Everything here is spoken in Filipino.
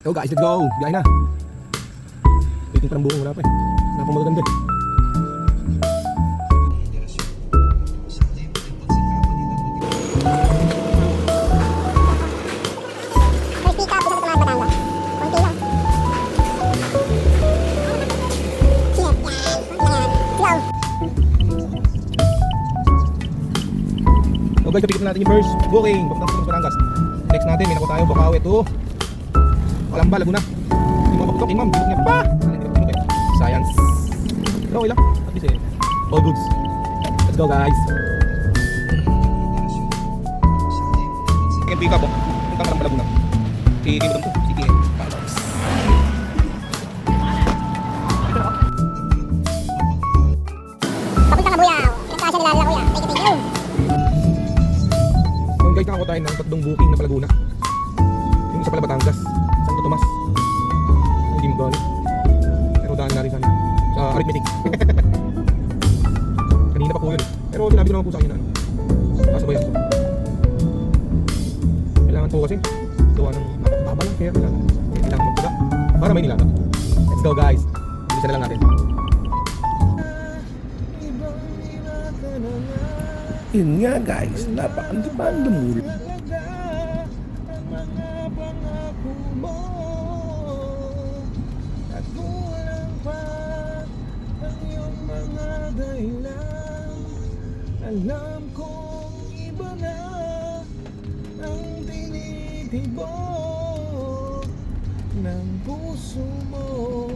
Go guys, let's go! Biyahe na! Waiting pa ng buong, wala pa eh. Wala pang magaganda eh. So guys, napick natin yung first booking papunta sa Batangas. Next natin, may naku tayo, Bukawi to Calamba, Laguna. Hindi mo mapaputok, ma'am, hindi niya pa! Science. Pero okay lang, at least eh, all goods. Let's go guys. Second pick up, punta Calamba, Laguna. City mo to, City eh. Palos. Papunta ka Buyaw, pinagkasya nila nila kuya. Thank you. Yung guys, nakakuha tayo ng tatlong booking na Laguna. Yung isa pala Batangas, Santo Tomas. Hindi mo gano'n. Pero daan na rin sa arithmetic. Kanina pa po yun eh. Pero sinabi ko naman po sa akin na ano, kasabayan ko. Kailangan po kasi gawa ng napakababa lang, kaya kailangan magpula para may nilaga. Let's go guys, bisa na lang natin. Yun nga guys, napakandibang lumul. Alam kong iba na ang tinitibok ng puso mo.